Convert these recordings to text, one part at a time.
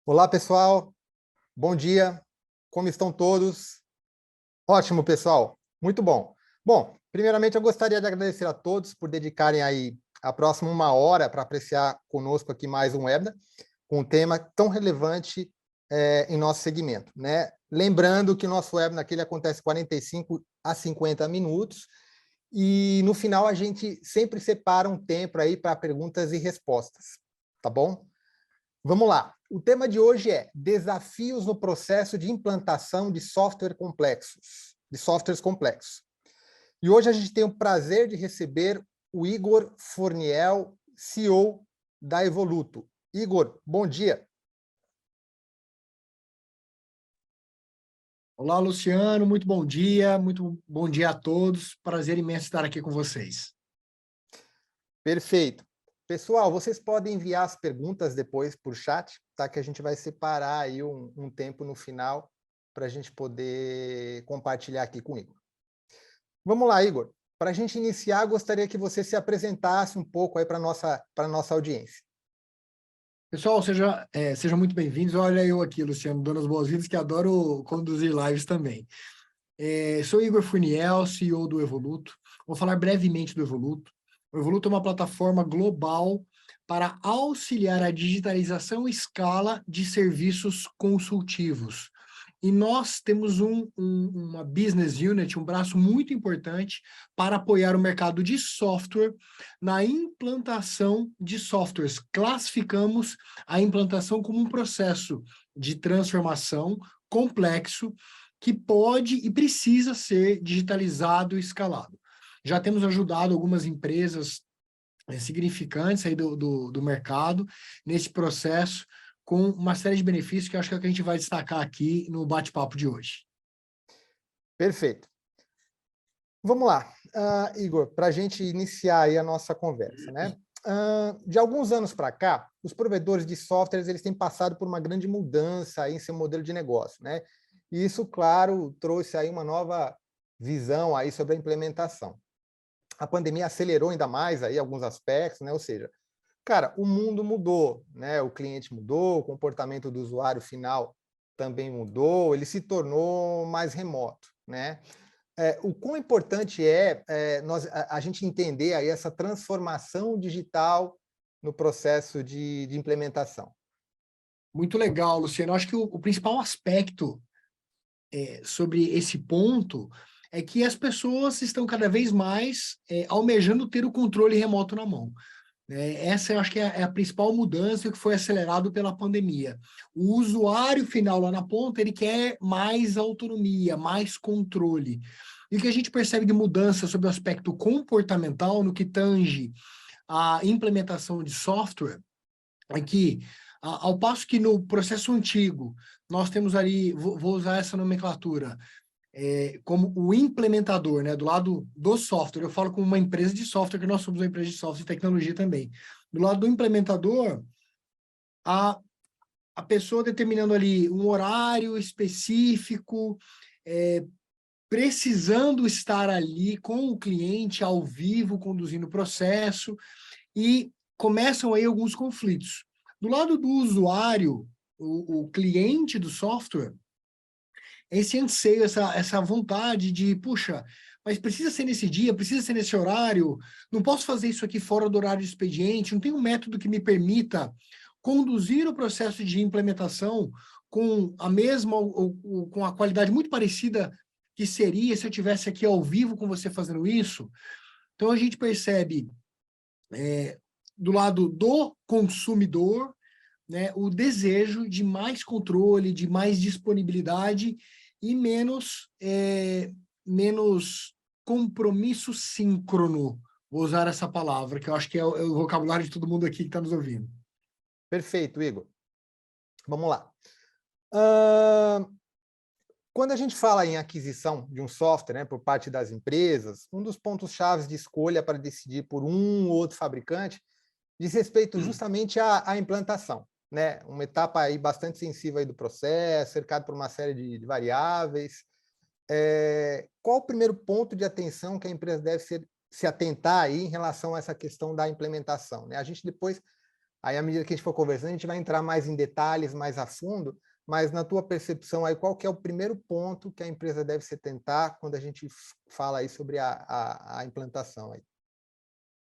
Olá, pessoal. Bom dia. Como estão todos? Ótimo, pessoal. Muito bom. Bom, primeiramente eu gostaria de agradecer a todos por dedicarem aí a próxima 1 hora para apreciar conosco aqui mais um webinar com um tema tão relevante em nosso segmento, né? Lembrando que o nosso webinar aqui ele acontece 45 a 50 minutos e no final a gente sempre separa um tempo aí para perguntas e respostas, tá bom? Vamos lá. O tema de hoje é desafios no processo de implantação de softwares complexos. E hoje a gente tem o prazer de receber o Igor Forniel, CEO da Evoluto. Igor, bom dia. Olá, Luciano, muito bom dia a todos. Prazer imenso estar aqui com vocês. Perfeito. Pessoal, vocês podem enviar as perguntas depois por chat, tá? Que a gente vai separar aí um tempo no final para a gente poder compartilhar aqui com o Igor. Vamos lá, Igor. Para a gente iniciar, gostaria que você se apresentasse um pouco aí para a nossa audiência. Pessoal, sejam muito bem-vindos. Olha eu aqui, Luciano, dando as boas-vindas, que adoro conduzir lives também. Sou Igor Furniel, CEO do Evoluto. Vou falar brevemente do Evoluto. O Evoluto é uma plataforma global para auxiliar a digitalização e escala de serviços consultivos. E nós temos uma business unit, um braço muito importante para apoiar o mercado de software na implantação de softwares. Classificamos a implantação como um processo de transformação complexo que pode e precisa ser digitalizado e escalado. Já temos ajudado algumas empresas significantes aí do mercado nesse processo, com uma série de benefícios que eu acho que é o que a gente vai destacar aqui no bate-papo de hoje. Perfeito. Vamos lá, Igor, para a gente iniciar aí a nossa conversa, né? De alguns anos para cá, os provedores de softwares eles têm passado por uma grande mudança aí em seu modelo de negócio, né? E isso, claro, trouxe aí uma nova visão aí sobre a implementação. A pandemia acelerou ainda mais aí alguns aspectos, né? Ou seja, cara, o mundo mudou, né? O cliente mudou, o comportamento do usuário final também mudou, ele se tornou mais remoto, né? O quão importante a gente entender aí essa transformação digital no processo de implementação. Muito legal, Luciano. Eu acho que o principal aspecto sobre esse ponto é que as pessoas estão cada vez mais almejando ter o controle remoto na mão. Essa eu acho que é a principal mudança que foi acelerado pela pandemia. O usuário final lá na ponta, ele quer mais autonomia, mais controle. E o que a gente percebe de mudança sobre o aspecto comportamental no que tange a implementação de software é que, ao passo que no processo antigo, nós temos ali, vou usar essa nomenclatura, como o implementador, né, do lado do software. Eu falo como uma empresa de software, que nós somos uma empresa de software e tecnologia também. Do lado do implementador, a, a pessoa determinando ali um horário específico, precisando estar ali com o cliente ao vivo, conduzindo o processo, e começam aí alguns conflitos. Do lado do usuário, o cliente do software, esse anseio, essa vontade de, puxa, mas precisa ser nesse dia, precisa ser nesse horário, não posso fazer isso aqui fora do horário de expediente, não tem um método que me permita conduzir o processo de implementação com a mesma ou com a qualidade muito parecida que seria se eu tivesse aqui ao vivo com você fazendo isso. Então a gente percebe do lado do consumidor, né, o desejo de mais controle, de mais disponibilidade e menos compromisso síncrono. Vou usar essa palavra, que eu acho que é o vocabulário de todo mundo aqui que está nos ouvindo. Perfeito, Igor. Vamos lá. Quando a gente fala em aquisição de um software, né, por parte das empresas, um dos pontos-chave de escolha para decidir por um ou outro fabricante diz respeito justamente à implantação, né? Uma etapa aí bastante sensível aí do processo, cercado por uma série de variáveis. Qual o primeiro ponto de atenção que a empresa deve se atentar aí em relação a essa questão da implementação, né? A gente depois Aí, à medida que a gente for conversando, a gente vai entrar mais em detalhes, mais a fundo, mas na tua percepção, aí, qual que é o primeiro ponto que a empresa deve se atentar quando a gente fala aí sobre a implantação? Aí?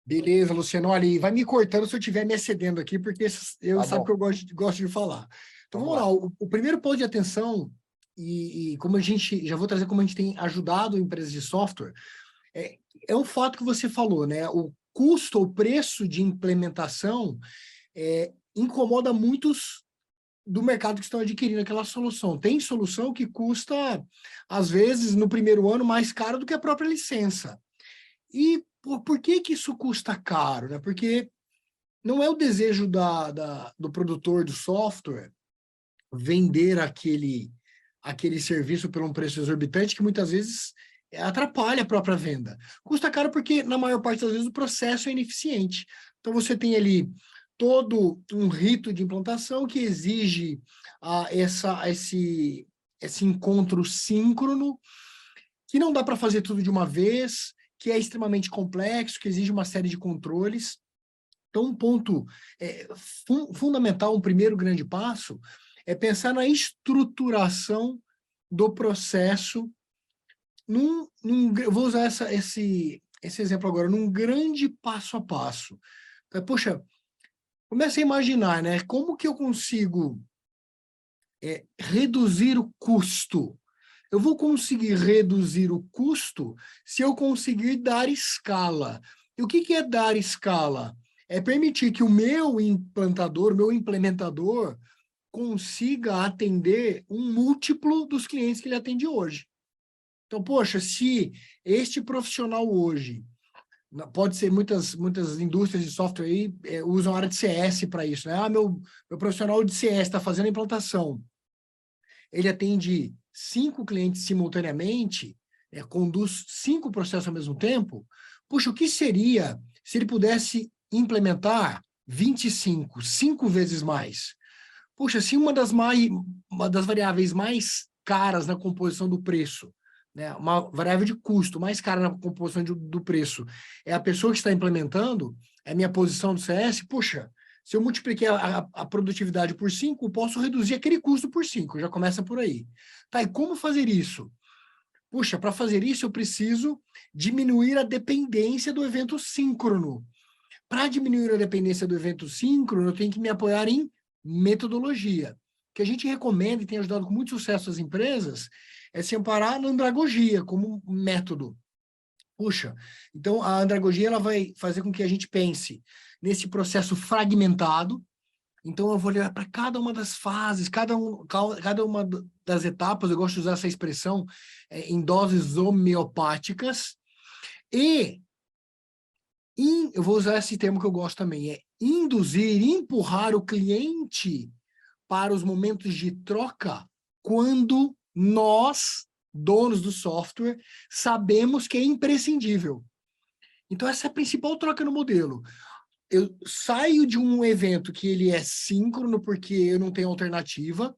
Beleza, Luciano. Olha, e vai me cortando se eu estiver me excedendo aqui, porque eu Tá sabe que bom, eu gosto de falar. Então, vamos vamos lá. lá. O primeiro ponto de atenção, e como a gente, já vou trazer como a gente tem ajudado empresas de software, é um fato que você falou, né? O custo, o preço de implementação incomoda muitos do mercado que estão adquirindo aquela solução. Tem solução que custa, às vezes, no primeiro ano, mais caro do que a própria licença. E por que que isso custa caro? Né? Porque não é o desejo do produtor do software vender aquele serviço por um preço exorbitante que muitas vezes atrapalha a própria venda. Custa caro porque, na maior parte das vezes, o processo é ineficiente. Então, você tem ali todo um rito de implantação que exige esse encontro síncrono, que não dá para fazer tudo de uma vez, que é extremamente complexo, que exige uma série de controles. Então, um ponto fundamental, um primeiro grande passo, é pensar na estruturação do processo. Vou usar esse exemplo agora, num grande passo a passo. Poxa, comece a imaginar, né? Como que eu consigo reduzir o custo? Eu vou conseguir reduzir o custo se eu conseguir dar escala. E o que é dar escala? É permitir que o meu implantador, o meu implementador, consiga atender um múltiplo dos clientes que ele atende hoje. Então, poxa, se este profissional hoje, pode ser muitas indústrias de software aí usam a área de CS para isso, né? Meu profissional de CS está fazendo a implantação, ele atende 5 clientes simultaneamente, conduz 5 processos ao mesmo tempo. Puxa, o que seria se ele pudesse implementar 25, 5 vezes mais? Puxa, se uma das variáveis mais caras na composição do preço, né, uma variável de custo mais cara na composição do preço, é a pessoa que está implementando, é a minha posição do CS, puxa, se eu multipliquei a produtividade por 5, posso reduzir aquele custo por 5, já começa por aí. Tá, e como fazer isso? Puxa, para fazer isso eu preciso diminuir a dependência do evento síncrono. Para diminuir a dependência do evento síncrono, eu tenho que me apoiar em metodologia. O que a gente recomenda e tem ajudado com muito sucesso as empresas é se amparar na andragogia como método. Puxa, então a andragogia ela vai fazer com que a gente pense nesse processo fragmentado. Então eu vou olhar para cada uma das fases, cada uma das etapas, eu gosto de usar essa expressão em doses homeopáticas, e eu vou usar esse termo que eu gosto também, é induzir, empurrar o cliente para os momentos de troca quando nós, donos do software, sabemos que é imprescindível. Então, essa é a principal troca no modelo. Eu saio de um evento que ele é síncrono porque eu não tenho alternativa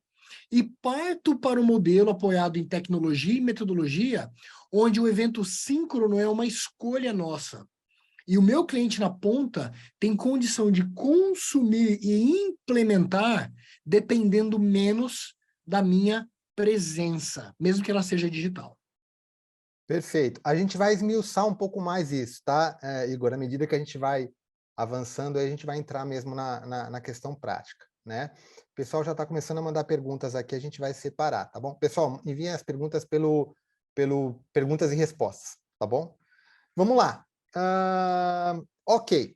e parto para um modelo apoiado em tecnologia e metodologia, onde o evento síncrono é uma escolha nossa. E o meu cliente na ponta tem condição de consumir e implementar dependendo menos da minha presença, mesmo que ela seja digital. Perfeito. A gente vai esmiuçar um pouco mais isso, tá, Igor? À medida que a gente vai avançando, aí a gente vai entrar mesmo na questão prática, né? O pessoal já está começando a mandar perguntas aqui, a gente vai separar, tá bom? Pessoal, enviem as perguntas pelo perguntas e respostas, tá bom? Vamos lá. Ok,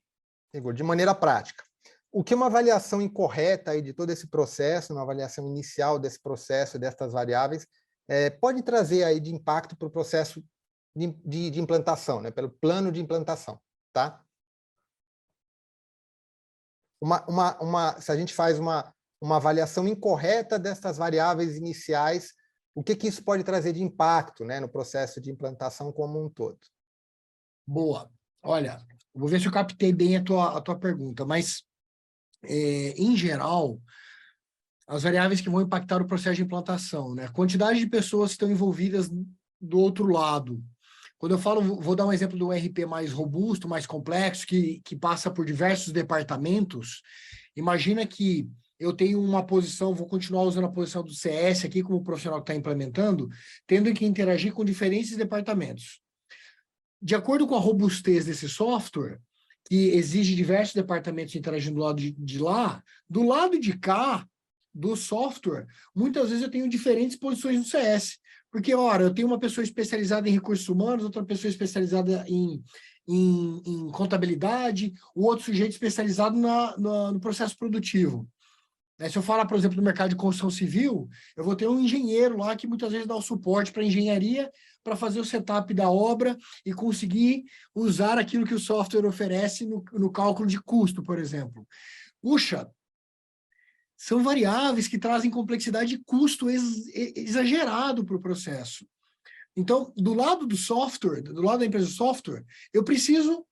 Igor, de maneira prática. O que uma avaliação incorreta aí de todo esse processo, uma avaliação inicial desse processo, destas variáveis, pode trazer aí de impacto para o processo de implantação, né? Pelo plano de implantação, tá? Se a gente faz uma avaliação incorreta dessas variáveis iniciais, o que isso pode trazer de impacto, né, no processo de implantação como um todo? Boa. Olha, vou ver se eu captei bem a tua pergunta, mas, em geral, as variáveis que vão impactar o processo de implantação, né? A quantidade de pessoas que estão envolvidas do outro lado, Quando eu falo, vou dar um exemplo do RP mais robusto, mais complexo, que passa por diversos departamentos. Imagina que eu tenho uma posição, vou continuar usando a posição do CS aqui como profissional que está implementando, tendo que interagir com diferentes departamentos. De acordo com a robustez desse software, que exige diversos departamentos interagindo do lado de lá, do lado de cá, do software, muitas vezes eu tenho diferentes posições no CS. Porque, ora, eu tenho uma pessoa especializada em recursos humanos, outra pessoa especializada em contabilidade, o outro sujeito especializado no processo produtivo. Se eu falar, por exemplo, do mercado de construção civil, eu vou ter um engenheiro lá que muitas vezes dá o suporte para a engenharia para fazer o setup da obra e conseguir usar aquilo que o software oferece no cálculo de custo, por exemplo. Puxa, são variáveis que trazem complexidade e custo exagerado para o processo. Então, do lado do software, do lado da empresa de software, eu preciso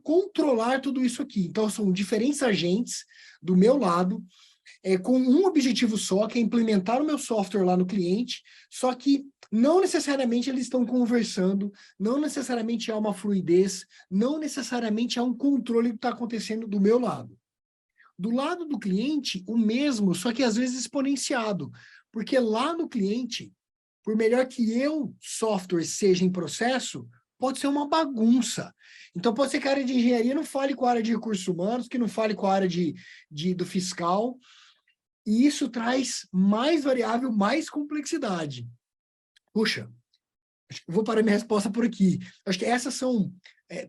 controlar tudo isso aqui. Então, são diferentes agentes do meu lado, com um objetivo só, que é implementar o meu software lá no cliente, só que não necessariamente eles estão conversando, não necessariamente há uma fluidez, não necessariamente há um controle do que está acontecendo do meu lado. Do lado do cliente, o mesmo, só que às vezes exponenciado, porque lá no cliente, por melhor que software, seja em processo, pode ser uma bagunça. Então, pode ser que a área de engenharia não fale com a área de recursos humanos, que não fale com a área do fiscal, e isso traz mais variável, mais complexidade. Puxa, vou parar minha resposta por aqui. Acho que essas são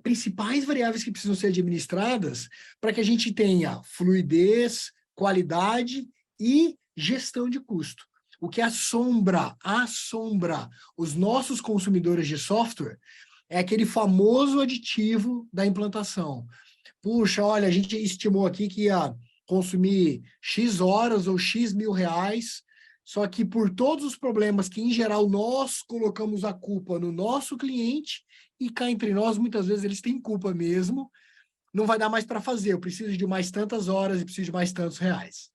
principais variáveis que precisam ser administradas para que a gente tenha fluidez, qualidade e gestão de custo. O que assombra os nossos consumidores de software é aquele famoso aditivo da implantação. Puxa, olha, a gente estimou aqui que ia consumir X horas ou X mil reais, só que por todos os problemas que, em geral, nós colocamos a culpa no nosso cliente, e cá entre nós, muitas vezes, eles têm culpa mesmo, não vai dar mais para fazer, eu preciso de mais tantas horas e preciso de mais tantos reais.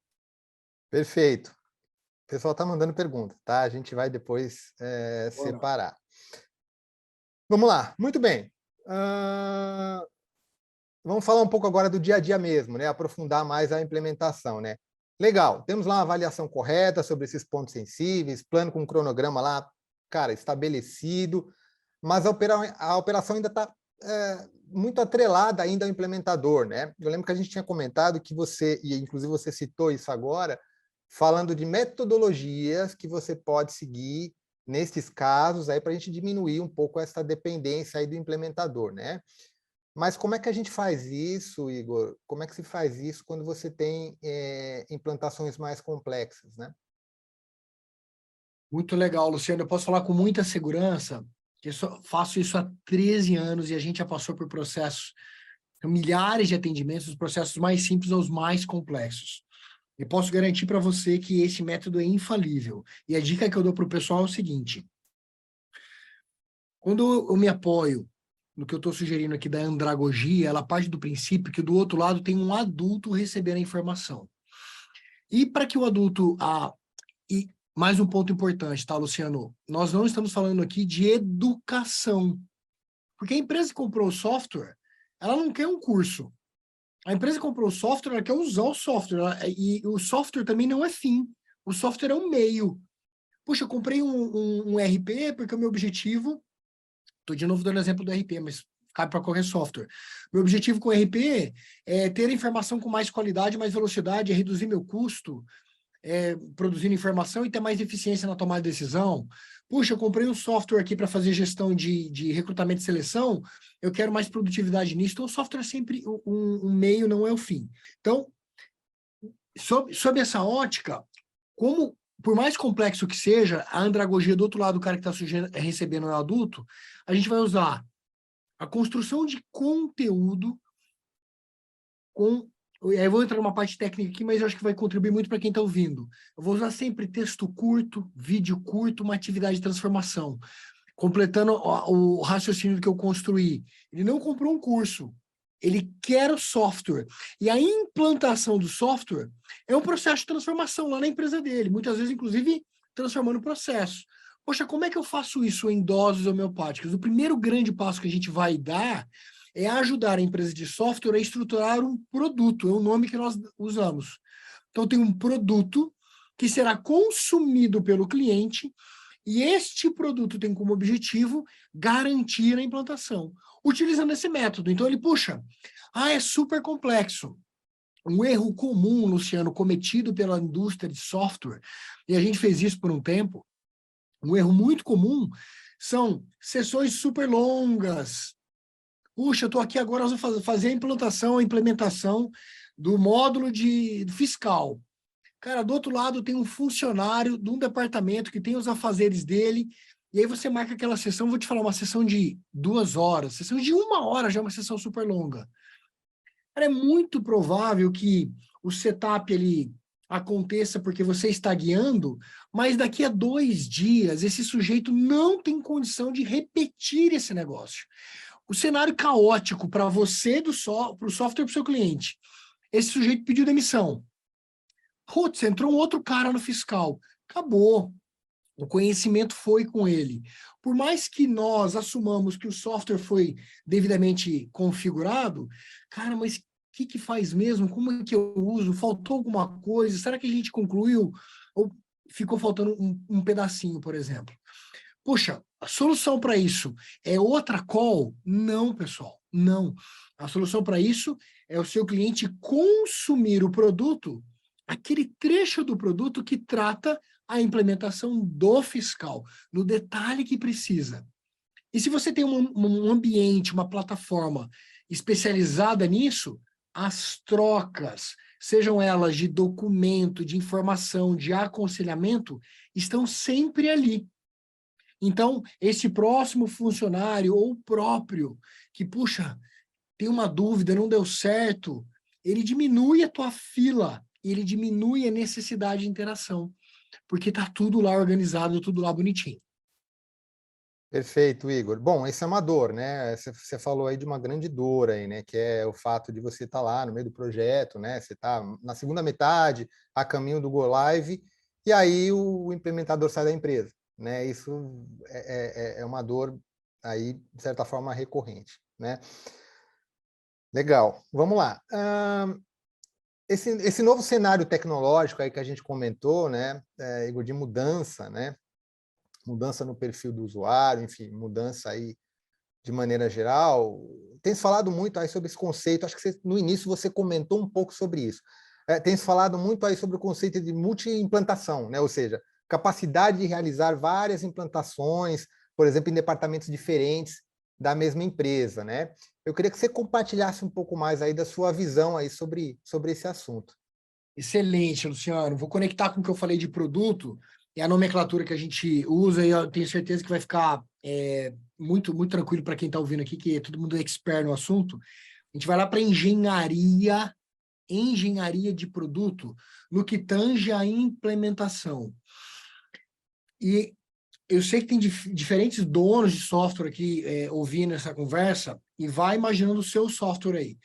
Perfeito. O pessoal está mandando pergunta, tá? A gente vai depois separar. Vamos lá, muito bem. Vamos falar um pouco agora do dia a dia mesmo, né? Aprofundar mais a implementação, né? Legal, temos lá uma avaliação correta sobre esses pontos sensíveis, plano com cronograma lá, cara, estabelecido, mas a operação ainda está muito atrelada ainda ao implementador, né? Eu lembro que a gente tinha comentado que você, e inclusive você citou isso agora, falando de metodologias que você pode seguir nesses casos aí para a gente diminuir um pouco essa dependência aí do implementador, né? Mas como é que a gente faz isso, Igor? Como é que se faz isso quando você tem implantações mais complexas, né? Muito legal, Luciano. Eu posso falar com muita segurança, que eu faço isso há 13 anos e a gente já passou por processos, milhares de atendimentos, os processos mais simples aos mais complexos. Eu posso garantir para você que esse método é infalível. E a dica que eu dou para o pessoal é o seguinte: quando eu me apoio no que eu estou sugerindo aqui da andragogia, ela parte do princípio que do outro lado tem um adulto recebendo a informação. E para que o adulto... E mais um ponto importante, tá, Luciano? Nós não estamos falando aqui de educação. Porque a empresa que comprou o software, ela não quer um curso. A empresa que comprou o software, ela quer usar o software. E o software também não é fim. O software é um meio. Puxa, eu comprei um RP porque o meu objetivo... Estou de novo dando exemplo do RP, mas cabe para qualquer software. Meu objetivo com o RP é ter informação com mais qualidade, mais velocidade, é reduzir meu custo, produzindo informação e ter mais eficiência na tomada de decisão. Puxa, eu comprei um software aqui para fazer gestão de recrutamento e seleção, eu quero mais produtividade nisso. Então, o software é sempre um meio, não é o fim. Então, sob essa ótica, por mais complexo que seja, a andragogia do outro lado, o cara que está recebendo é um adulto, a gente vai usar a construção de conteúdo eu vou entrar numa parte técnica aqui, mas eu acho que vai contribuir muito para quem está ouvindo. Eu vou usar sempre texto curto, vídeo curto, uma atividade de transformação, completando o raciocínio que eu construí. Ele não comprou um curso, ele quer o software. E a implantação do software é um processo de transformação lá na empresa dele, muitas vezes, inclusive, transformando o processo. Poxa, como é que eu faço isso em doses homeopáticas? O primeiro grande passo que a gente vai dar é ajudar a empresa de software a estruturar um produto, é o nome que nós usamos. Então, tem um produto que será consumido pelo cliente e este produto tem como objetivo garantir a implantação, utilizando esse método. Então, ele puxa, é super complexo. Um erro comum, Luciano, cometido pela indústria de software, e a gente fez isso por um tempo, um erro muito comum são sessões super longas. Puxa, eu estou aqui agora, nós vamos fazer a implementação do módulo fiscal. Cara, do outro lado tem um funcionário de um departamento que tem os afazeres dele, e aí você marca aquela sessão, vou te falar, uma sessão de 2 horas, sessão de 1 hora já é uma sessão super longa. Cara, é muito provável que o setup ele aconteça porque você está guiando, mas daqui a 2 dias esse sujeito não tem condição de repetir esse negócio. O cenário caótico para você, para o software, para o seu cliente. Esse sujeito pediu demissão. Putz, entrou um outro cara no fiscal. Acabou. O conhecimento foi com ele. Por mais que nós assumamos que o software foi devidamente configurado, cara, mas o que faz mesmo? Como é que eu uso? Faltou alguma coisa? Será que a gente concluiu? Ou ficou faltando um pedacinho, por exemplo? Puxa, a solução para isso é outra call? Não, pessoal, não. A solução para isso é o seu cliente consumir o produto, aquele trecho do produto que trata a implementação do fiscal, no detalhe que precisa. E se você tem um ambiente, uma plataforma especializada nisso, as trocas, sejam elas de documento, de informação, de aconselhamento, estão sempre ali. Então, esse próximo funcionário ou próprio que, puxa, tem uma dúvida, não deu certo, ele diminui a tua fila, ele diminui a necessidade de interação, porque está tudo lá organizado, tudo lá bonitinho. Perfeito, Igor. Bom, isso é uma dor, né? Você falou aí de uma grande dor aí, né? Que é o fato de você estar lá no meio do projeto, né? Você está na segunda metade, a caminho do Go Live, e aí o implementador sai da empresa, né? Isso é uma dor aí, de certa forma, recorrente, né? Legal. Vamos lá. Esse novo cenário tecnológico aí que a gente comentou, né, Igor, de mudança, né? Mudança no perfil do usuário, enfim, mudança aí de maneira geral. Tem se falado muito aí sobre esse conceito, acho que no início você comentou um pouco sobre isso. Tem se falado muito aí sobre o conceito de multi-implantação, né? Ou seja, capacidade de realizar várias implantações, por exemplo, em departamentos diferentes da mesma empresa, né? Eu queria que você compartilhasse um pouco mais aí da sua visão aí sobre esse assunto. Excelente, Luciano. Vou conectar com o que eu falei de produto e a nomenclatura que a gente usa, e eu tenho certeza que vai ficar muito, muito tranquilo para quem está ouvindo aqui, que todo mundo é expert no assunto. A gente vai lá para engenharia de produto, no que tange a implementação. E eu sei que tem diferentes donos de software aqui ouvindo essa conversa, e vai imaginando o seu software aí.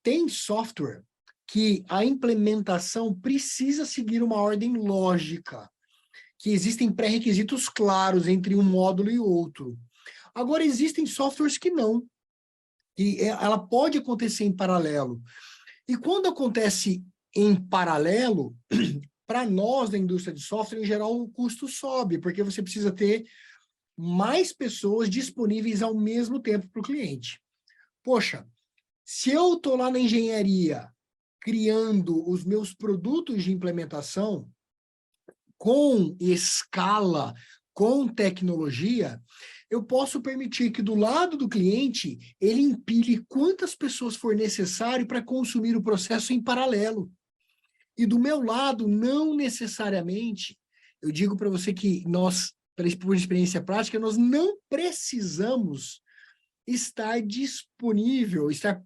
Tem software que a implementação precisa seguir uma ordem lógica, que existem pré-requisitos claros entre um módulo e outro. Agora, existem softwares que não, que ela pode acontecer em paralelo. E quando acontece em paralelo, para nós da indústria de software, em geral, o custo sobe, porque você precisa ter mais pessoas disponíveis ao mesmo tempo para o cliente. Poxa, se eu estou lá na engenharia criando os meus produtos de implementação com escala, com tecnologia, eu posso permitir que do lado do cliente ele empilhe quantas pessoas for necessário para consumir o processo em paralelo. E do meu lado, não necessariamente, eu digo para você que nós, por experiência prática, nós não precisamos estar disponível, estar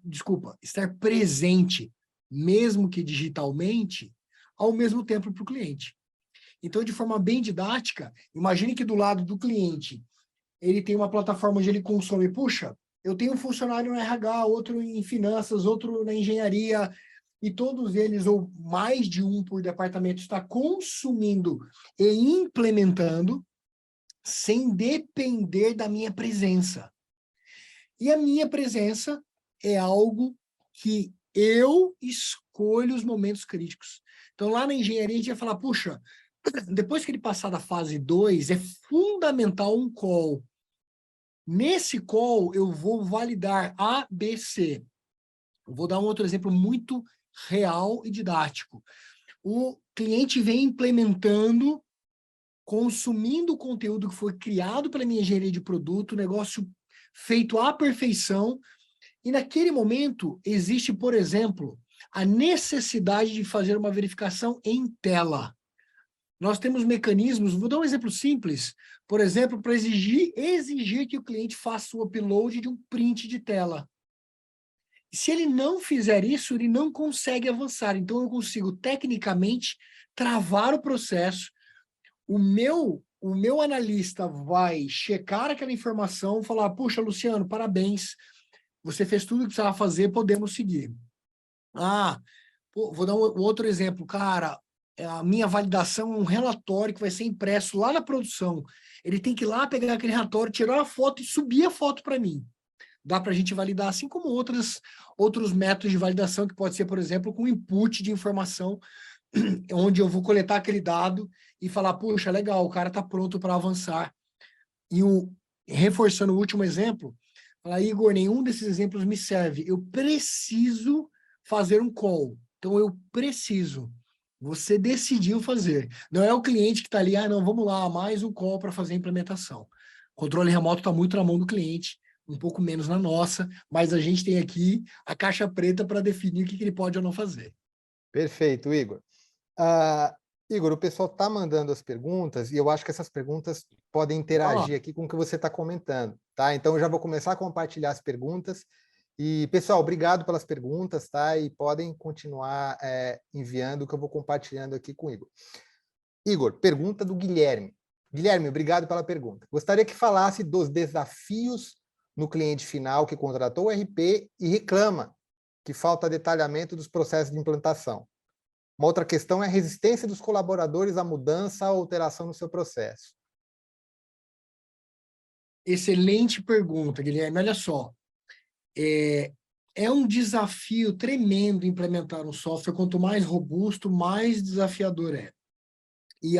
presente, mesmo que digitalmente, ao mesmo tempo para o cliente. Então, de forma bem didática, imagine que do lado do cliente, ele tem uma plataforma onde ele consome, puxa, eu tenho um funcionário no RH, outro em finanças, outro na engenharia, e todos eles, ou mais de um por departamento, está consumindo e implementando. sem depender da minha presença. E a minha presença é algo que eu escolho os momentos críticos. Então, lá na engenharia, a gente vai falar, puxa, depois que ele passar da fase 2, é fundamental um call. Nesse call, eu vou validar A, B, C. Eu vou dar um outro exemplo muito real e didático. O cliente vem implementando, consumindo o conteúdo que foi criado pela minha engenharia de produto, negócio feito à perfeição, e naquele momento existe, por exemplo, a necessidade de fazer uma verificação em tela. Nós temos mecanismos, vou dar um exemplo simples, por exemplo, para exigir que o cliente faça o upload de um print de tela. Se ele não fizer isso, ele não consegue avançar. Então, eu consigo, tecnicamente, travar o processo. O meu analista vai checar aquela informação, falar, puxa, Luciano, parabéns, você fez tudo o que precisava fazer, podemos seguir. Vou dar um outro exemplo, cara, a minha validação é um relatório que vai ser impresso lá na produção. Ele tem que ir lá pegar aquele relatório, tirar uma foto e subir a foto para mim. Dá para a gente validar, assim como outros métodos de validação, que pode ser, por exemplo, com input de informação, onde eu vou coletar aquele dado e falar, puxa, legal, o cara está pronto para avançar. E reforçando o último exemplo, falar, Igor, nenhum desses exemplos me serve. Eu preciso fazer um call. Então, eu preciso. Você decidiu fazer. Não é o cliente que está ali, não, vamos lá, mais um call para fazer a implementação. O controle remoto está muito na mão do cliente, um pouco menos na nossa, mas a gente tem aqui a caixa preta para definir o que ele pode ou não fazer. Perfeito, Igor. Igor, o pessoal está mandando as perguntas e eu acho que essas perguntas podem interagir aqui com o que você está comentando, tá? Então, eu já vou começar a compartilhar as perguntas. E, pessoal, obrigado pelas perguntas, tá? E podem continuar enviando, que eu vou compartilhando aqui com o Igor. Igor, pergunta do Guilherme. Guilherme, obrigado pela pergunta. Gostaria que falasse dos desafios no cliente final que contratou o RP e reclama que falta detalhamento dos processos de implantação. Uma outra questão é a resistência dos colaboradores à mudança ou alteração no seu processo. Excelente pergunta, Guilherme. Olha só, é um desafio tremendo implementar um software. Quanto mais robusto, mais desafiador é. E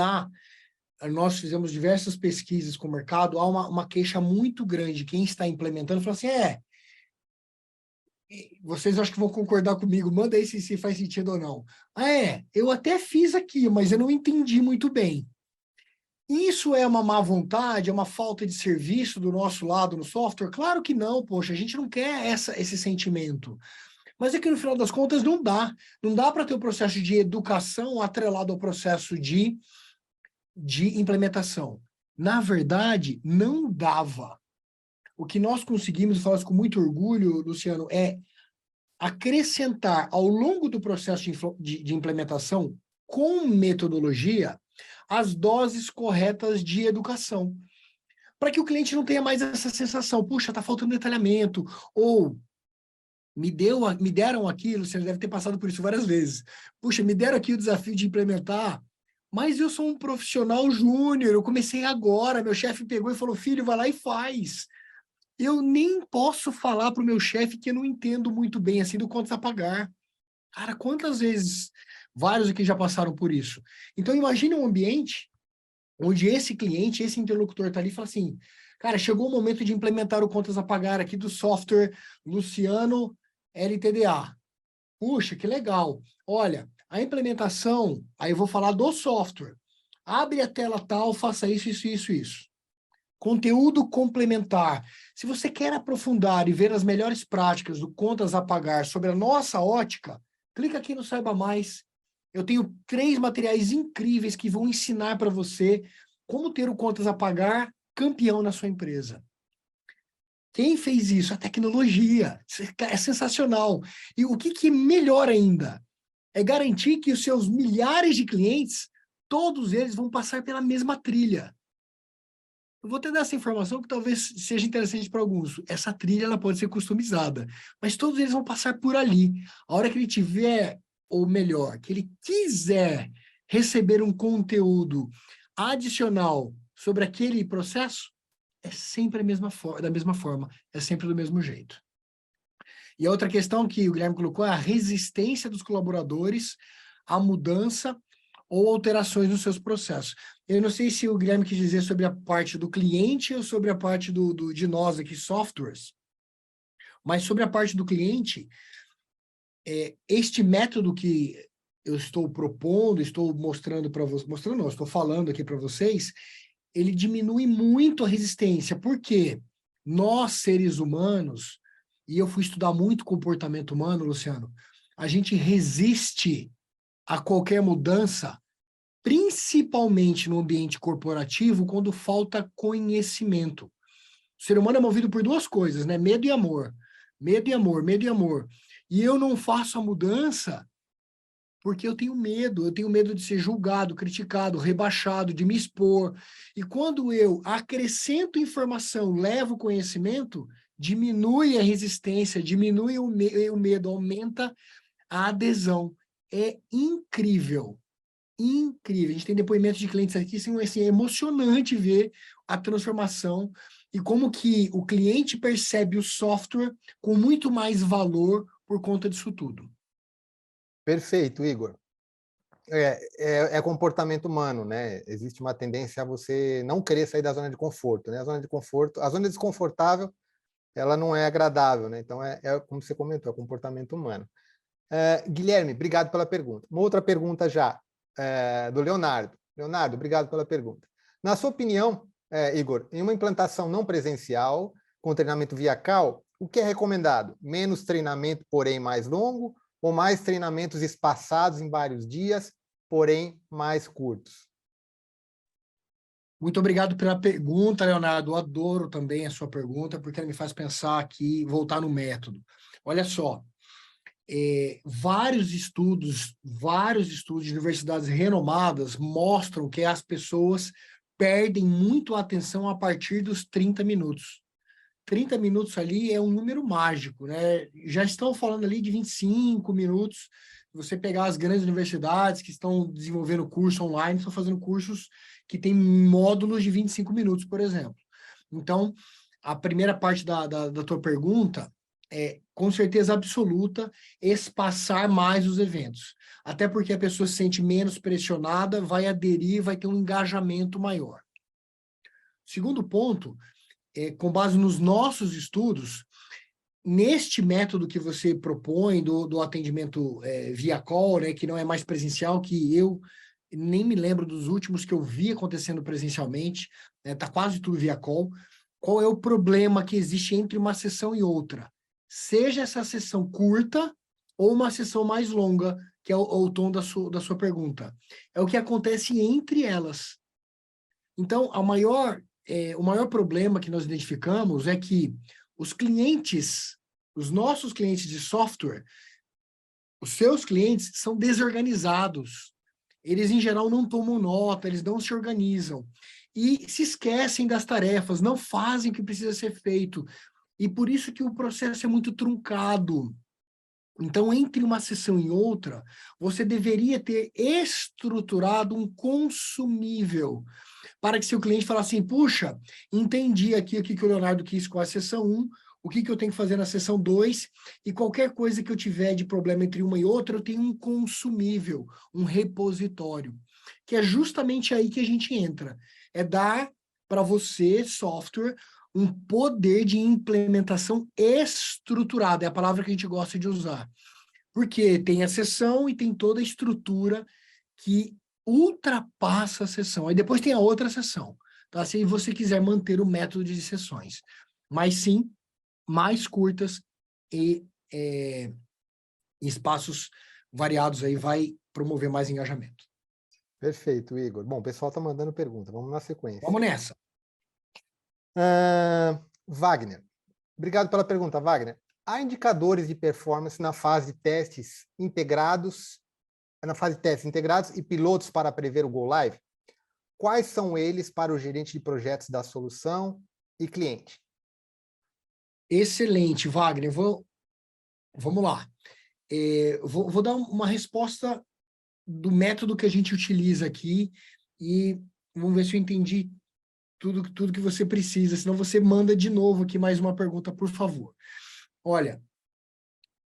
nós fizemos diversas pesquisas com o mercado, há uma queixa muito grande. Quem está implementando fala assim, vocês acho que vão concordar comigo, manda aí se faz sentido ou não. Eu até fiz aqui, mas eu não entendi muito bem. Isso é uma má vontade, é uma falta de serviço do nosso lado no software? Claro que não, poxa, a gente não quer esse sentimento. Mas é que no final das contas não dá. Não dá para ter o processo de educação atrelado ao processo de implementação. Na verdade, não dava. O que nós conseguimos, e falo isso com muito orgulho, Luciano, é acrescentar ao longo do processo de implementação, com metodologia, as doses corretas de educação. Para que o cliente não tenha mais essa sensação, puxa, está faltando detalhamento, ou me deram aquilo, você deve ter passado por isso várias vezes. Puxa, me deram aqui o desafio de implementar, mas eu sou um profissional júnior, eu comecei agora, meu chefe pegou e falou, filho, vai lá e faz. Eu nem posso falar para o meu chefe que eu não entendo muito bem, assim, do quanto a pagar. Cara, quantas vezes vários aqui já passaram por isso? Então, imagine um ambiente onde esse cliente, esse interlocutor está ali e fala assim, cara, chegou o momento de implementar o contas a pagar aqui do software Luciano LTDA. Puxa, que legal. Olha, a implementação, aí eu vou falar do software. Abre a tela tal, faça isso, isso, isso, isso. Conteúdo complementar. Se você quer aprofundar e ver as melhores práticas do contas a pagar sobre a nossa ótica, clica aqui no Saiba Mais. Eu tenho 3 materiais incríveis que vão ensinar para você como ter o contas a pagar campeão na sua empresa. Quem fez isso? A tecnologia. É sensacional. E o que é melhor ainda? É garantir que os seus milhares de clientes, todos eles vão passar pela mesma trilha. Eu vou te dar essa informação que talvez seja interessante para alguns. Essa trilha ela pode ser customizada, mas todos eles vão passar por ali. A hora que ele tiver, ou melhor, que ele quiser receber um conteúdo adicional sobre aquele processo, é sempre da mesma forma, é sempre do mesmo jeito. E a outra questão que o Guilherme colocou é a resistência dos colaboradores à mudança ou alterações nos seus processos. Eu não sei se o Guilherme quis dizer sobre a parte do cliente ou sobre a parte de nós aqui, softwares, mas sobre a parte do cliente, este método que eu estou propondo, estou mostrando para vocês, mostrando não, estou falando aqui para vocês, ele diminui muito a resistência. Por quê? Nós, seres humanos, e eu fui estudar muito comportamento humano, Luciano, a gente resiste a qualquer mudança, principalmente no ambiente corporativo, quando falta conhecimento. O ser humano é movido por duas coisas, né? Medo e amor. Medo e amor, medo e amor. E eu não faço a mudança porque eu tenho medo de ser julgado, criticado, rebaixado, de me expor. E quando eu acrescento informação, levo conhecimento, diminui a resistência, diminui o medo, aumenta a adesão. É incrível, incrível. A gente tem depoimentos de clientes aqui, assim, é emocionante ver a transformação e como que o cliente percebe o software com muito mais valor por conta disso tudo. Perfeito, Igor. É comportamento humano, né? Existe uma tendência a você não querer sair da zona de conforto, né? A zona desconfortável, ela não é agradável, né? Então, como você comentou, é comportamento humano. Guilherme, obrigado pela pergunta. Uma outra pergunta já, do Leonardo. Leonardo, obrigado pela pergunta. Na sua opinião, Igor, em uma implantação não presencial, com treinamento via call, o que é recomendado? Menos treinamento, porém mais longo, ou mais treinamentos espaçados em vários dias, porém mais curtos? Muito obrigado pela pergunta, Leonardo. Eu adoro também a sua pergunta, porque ela me faz pensar aqui, voltar no método. Olha só, vários estudos de universidades renomadas mostram que as pessoas perdem muito a atenção a partir dos 30 minutos. 30 minutos ali é um número mágico, né? Já estão falando ali de 25 minutos. Você pegar as grandes universidades que estão desenvolvendo curso online, estão fazendo cursos que têm módulos de 25 minutos, por exemplo. Então, a primeira parte da tua pergunta é, com certeza absoluta, espaçar mais os eventos. Até porque a pessoa se sente menos pressionada, vai aderir, vai ter um engajamento maior. Segundo ponto, com base nos nossos estudos, neste método que você propõe do atendimento via call, né, que não é mais presencial, que eu nem me lembro dos últimos que eu vi acontecendo presencialmente, tá quase tudo via call. Qual é o problema que existe entre uma sessão e outra? Seja essa sessão curta ou uma sessão mais longa, que é o tom da sua pergunta. É o que acontece entre elas. Então, o maior problema que nós identificamos é que os clientes, os nossos clientes de software, os seus clientes são desorganizados. Eles, em geral, não tomam nota, eles não se organizam. E se esquecem das tarefas, não fazem o que precisa ser feito. E por isso que o processo é muito truncado. Então, entre uma sessão e outra, você deveria ter estruturado um consumível para que seu cliente falasse assim, puxa, entendi aqui o que o Leonardo quis com a sessão 1, o que eu tenho que fazer na sessão 2, e qualquer coisa que eu tiver de problema entre uma e outra, eu tenho um consumível, um repositório, que é justamente aí que a gente entra. É dar para você, software, um poder de implementação estruturada, é a palavra que a gente gosta de usar. Porque tem a sessão e tem toda a estrutura que ultrapassa a sessão. Aí depois tem a outra sessão, tá? Se você quiser manter o método de sessões. Mas sim, mais curtas e espaços variados aí vai promover mais engajamento. Perfeito, Igor. Bom, o pessoal está mandando pergunta. Vamos na sequência. Vamos nessa. Wagner. Obrigado pela pergunta, Wagner. Há indicadores de performance na fase de testes integrados e pilotos para prever o Go Live? Quais são eles para o gerente de projetos da solução e cliente? Excelente, Wagner. Vamos lá. Vou dar uma resposta do método que a gente utiliza aqui e vamos ver se eu entendi tudo que você precisa, senão você manda de novo aqui mais uma pergunta, por favor. Olha,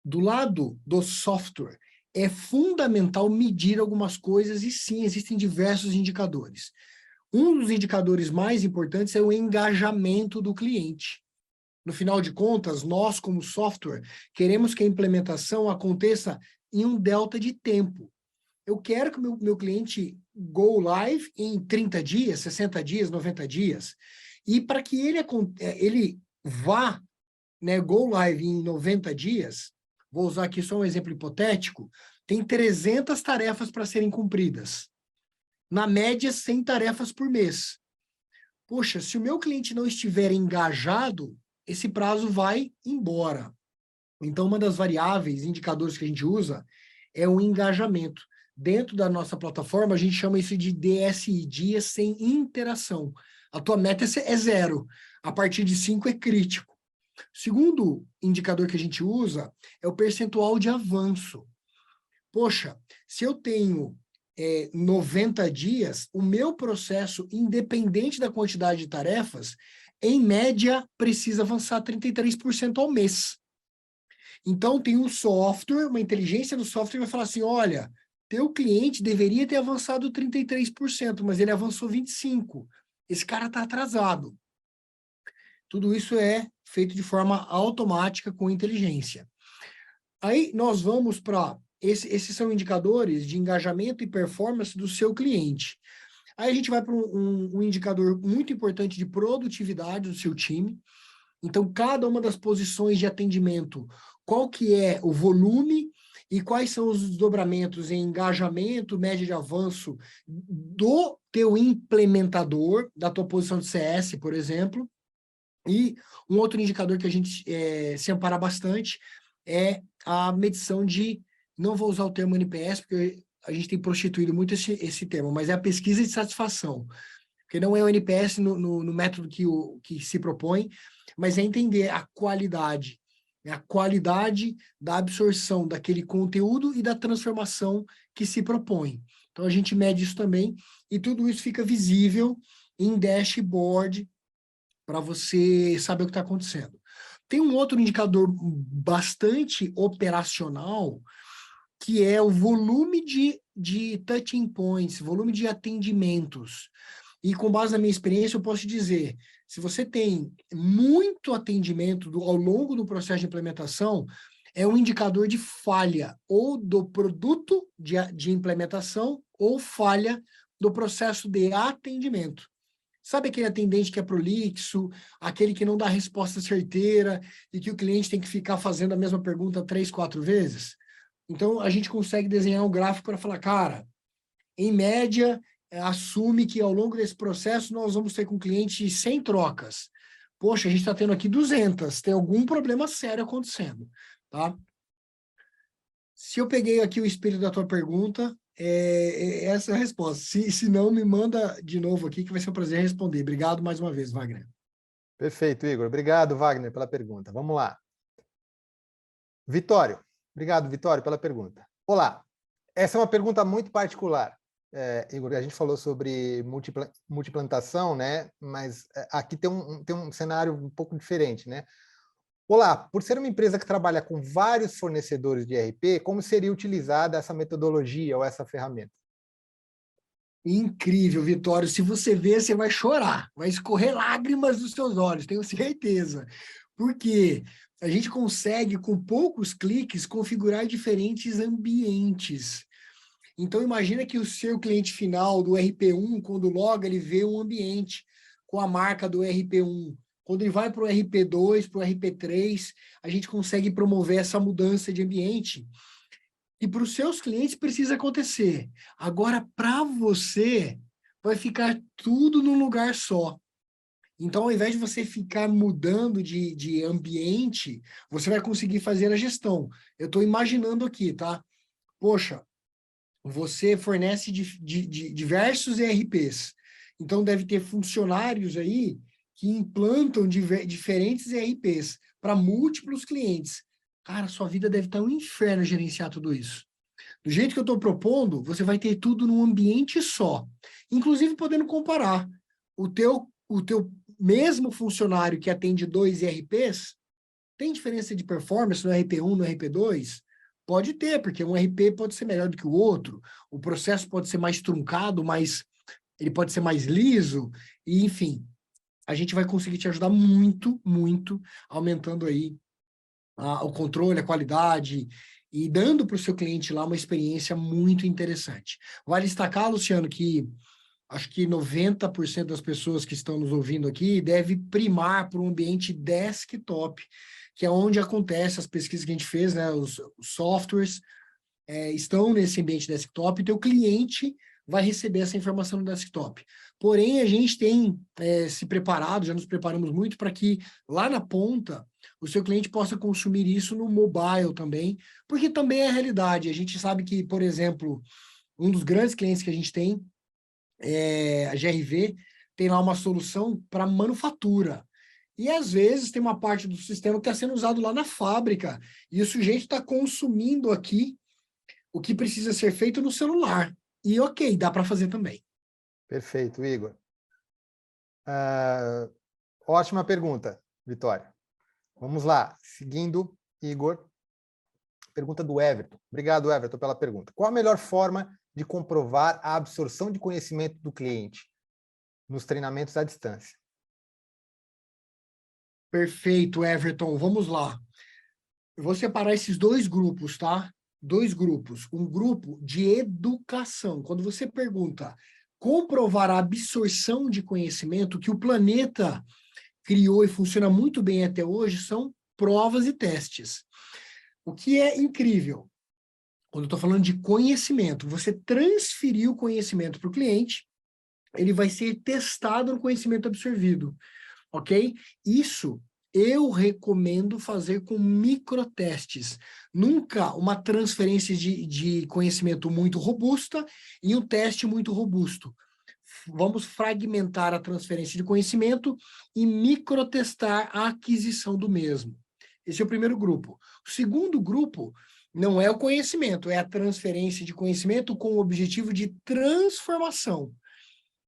do lado do software, é fundamental medir algumas coisas e sim, existem diversos indicadores. Um dos indicadores mais importantes é o engajamento do cliente. No final de contas, nós, como software, queremos que a implementação aconteça em um delta de tempo. Eu quero que o meu cliente go live em 30 dias, 60 dias, 90 dias. E para que ele vá, né, go live em 90 dias, vou usar aqui só um exemplo hipotético, tem 300 tarefas para serem cumpridas. Na média, 100 tarefas por mês. Poxa, se o meu cliente não estiver engajado, esse prazo vai embora. Então, uma das variáveis, indicadores que a gente usa é o engajamento. Dentro da nossa plataforma, a gente chama isso de DSI, dias sem interação. A tua meta é 0. A partir de 5 é crítico. Segundo indicador que a gente usa é o percentual de avanço. Poxa, se eu tenho 90 dias, o meu processo, independente da quantidade de tarefas, em média, precisa avançar 33% ao mês. Então, tem um software, uma inteligência do software vai falar assim, olha, teu cliente deveria ter avançado 33%, mas ele avançou 25%. Esse cara está atrasado. Tudo isso é feito de forma automática com inteligência. Aí, nós vamos para... Esses são indicadores de engajamento e performance do seu cliente. Aí a gente vai para um indicador muito importante de produtividade do seu time. Então, cada uma das posições de atendimento, qual que é o volume e quais são os desdobramentos em engajamento, média de avanço do teu implementador, da tua posição de CS, por exemplo. E um outro indicador que a gente se ampara bastante é a medição de, não vou usar o termo NPS, porque a gente tem prostituído muito esse termo, mas é a pesquisa de satisfação. Porque não é o NPS no método que se propõe, mas é entender a qualidade da absorção daquele conteúdo e da transformação que se propõe. Então, a gente mede isso também, e tudo isso fica visível em dashboard para você saber o que está acontecendo. Tem um outro indicador bastante operacional, que é o volume de touching points, volume de atendimentos. E com base na minha experiência, eu posso te dizer, se você tem muito atendimento ao longo do processo de implementação, é um indicador de falha, ou do produto de implementação, ou falha do processo de atendimento. Sabe aquele atendente que é prolixo, aquele que não dá resposta certeira, e que o cliente tem que ficar fazendo a mesma pergunta 3, 4 vezes? Então, a gente consegue desenhar um gráfico para falar, cara, em média, assume que ao longo desse processo nós vamos ter com o cliente 100 trocas. Poxa, a gente está tendo aqui 200, tem algum problema sério acontecendo, tá? Se eu peguei aqui o espírito da tua pergunta, essa é a resposta. Se não, me manda de novo aqui, que vai ser um prazer responder. Obrigado mais uma vez, Wagner. Perfeito, Igor. Obrigado, Wagner, pela pergunta. Vamos lá. Vitório. Obrigado, Vitório, pela pergunta. Olá. Essa é uma pergunta muito particular. Igor, a gente falou sobre multiplantação, né? Mas aqui tem um cenário um pouco diferente, né? Olá, por ser uma empresa que trabalha com vários fornecedores de ERP, como seria utilizada essa metodologia ou essa ferramenta? Incrível, Vitório. Se você ver, você vai chorar, vai escorrer lágrimas dos seus olhos, tenho certeza. Porque a gente consegue, com poucos cliques, configurar diferentes ambientes. Então, imagina que o seu cliente final do RP1, quando loga, ele vê um ambiente com a marca do RP1. Quando ele vai para o RP2, para o RP3, a gente consegue promover essa mudança de ambiente. E para os seus clientes precisa acontecer. Agora, para você, vai ficar tudo num lugar só. Então, ao invés de você ficar mudando de ambiente, você vai conseguir fazer a gestão. Eu estou imaginando aqui, tá? Poxa, você fornece diversos ERPs. Então, deve ter funcionários aí que implantam diferentes ERPs para múltiplos clientes. Cara, sua vida deve estar um inferno gerenciar tudo isso. Do jeito que eu estou propondo, você vai ter tudo num ambiente só. Inclusive, podendo comparar o teu o teu mesmo funcionário que atende 2 ERPs, tem diferença de performance no RP1, no RP2? Pode ter, porque um RP pode ser melhor do que o outro, o processo pode ser mais truncado, mas ele pode ser mais liso, e enfim, a gente vai conseguir te ajudar muito, muito, aumentando aí o controle, a qualidade, e dando para o seu cliente lá uma experiência muito interessante. Vale destacar, Luciano, que acho que 90% das pessoas que estão nos ouvindo aqui deve primar para um ambiente desktop, que é onde acontece as pesquisas que a gente fez, né? Os softwares estão nesse ambiente desktop, e teu cliente vai receber essa informação no desktop. Porém, a gente tem se preparado, já nos preparamos muito para que lá na ponta o seu cliente possa consumir isso no mobile também, porque também é a realidade. A gente sabe que, por exemplo, um dos grandes clientes que a gente tem, a GRV, tem lá uma solução para manufatura. E às vezes tem uma parte do sistema que está sendo usado lá na fábrica, e o sujeito está consumindo aqui o que precisa ser feito no celular. E ok, dá para fazer também. Perfeito, Igor. Ótima pergunta, Vitória. Vamos lá, seguindo, Igor. Pergunta do Everton. Obrigado, Everton, pela pergunta. Qual a melhor forma de comprovar a absorção de conhecimento do cliente nos treinamentos à distância? Perfeito, Everton. Vamos lá. Eu vou separar esses 2 grupos, tá? 2 grupos. Um grupo de educação. Quando você pergunta comprovar a absorção de conhecimento, que o planeta criou e funciona muito bem até hoje, são provas e testes. O que é incrível, quando eu estou falando de conhecimento, você transferir o conhecimento para o cliente, ele vai ser testado no conhecimento absorvido, ok? Isso eu recomendo fazer com microtestes. Nunca uma transferência de conhecimento muito robusta e um teste muito robusto. Vamos fragmentar a transferência de conhecimento e microtestar a aquisição do mesmo. Esse é o primeiro grupo. O segundo grupo não é o conhecimento, é a transferência de conhecimento com o objetivo de transformação.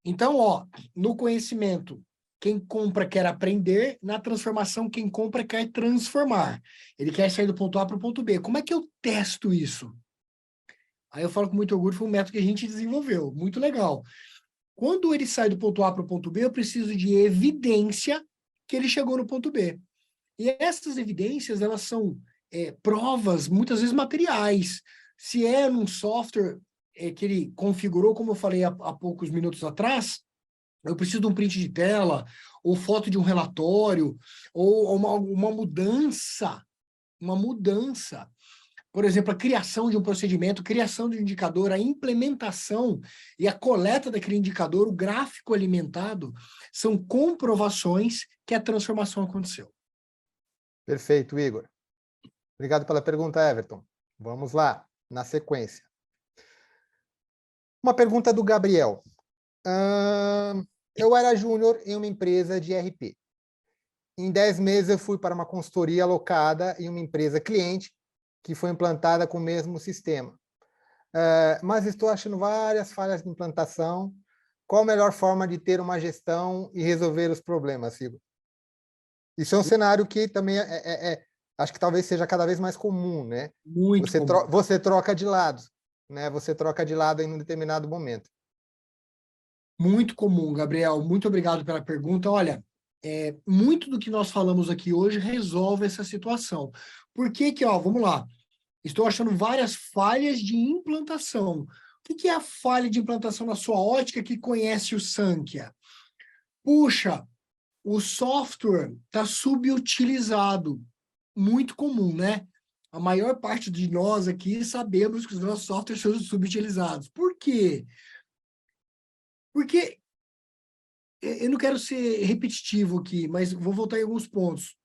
Então, no conhecimento, quem compra quer aprender, na transformação, quem compra quer transformar. Ele quer sair do ponto A para o ponto B. Como é que eu testo isso? Aí eu falo com muito orgulho, foi um método que a gente desenvolveu, muito legal. Quando ele sai do ponto A para o ponto B, eu preciso de evidência que ele chegou no ponto B. E essas evidências, elas são provas, muitas vezes materiais. Se é num software que ele configurou, como eu falei há poucos minutos atrás, eu preciso de um print de tela, ou foto de um relatório, ou uma mudança. Por exemplo, a criação de um procedimento, criação de um indicador, a implementação e a coleta daquele indicador, o gráfico alimentado, são comprovações que a transformação aconteceu. Perfeito, Igor. Obrigado pela pergunta, Everton. Vamos lá, na sequência. Uma pergunta do Gabriel. Eu era júnior em uma empresa de RP. Em 10 meses eu fui para uma consultoria alocada em uma empresa cliente que foi implantada com o mesmo sistema. Mas estou achando várias falhas de implantação. Qual a melhor forma de ter uma gestão e resolver os problemas, Igor? Isso é um cenário que também acho que talvez seja cada vez mais comum, né? Muito comum. Você troca de lado, né? Você troca de lado em um determinado momento. Muito comum, Gabriel. Muito obrigado pela pergunta. Olha, muito do que nós falamos aqui hoje resolve essa situação. Por que que, vamos lá, estou achando várias falhas de implantação. O que é a falha de implantação na sua ótica que conhece o Sankhya? Puxa, o software está subutilizado. Muito comum, né? A maior parte de nós aqui sabemos que os nossos softwares são subutilizados. Por quê? Porque eu não quero ser repetitivo aqui, mas vou voltar em alguns pontos.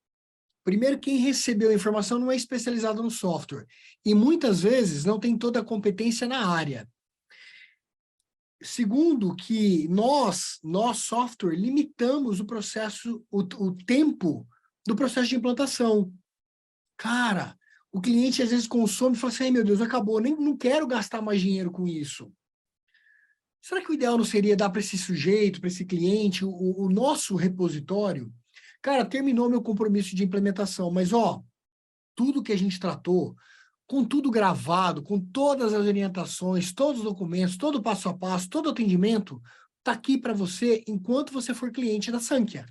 Primeiro, quem recebeu a informação não é especializado no software. E muitas vezes não tem toda a competência na área. Segundo, que nós software, limitamos o processo, o tempo do processo de implantação. Cara, o cliente às vezes consome e fala assim, ai meu Deus, acabou, não quero gastar mais dinheiro com isso. será que o ideal não seria dar para esse sujeito, para esse cliente, o nosso repositório? Cara, terminou meu compromisso de implementação, mas ó, tudo que a gente tratou, com tudo gravado, com todas as orientações, todos os documentos, todo o passo a passo, todo o atendimento, está aqui para você enquanto você for cliente da Sankhya.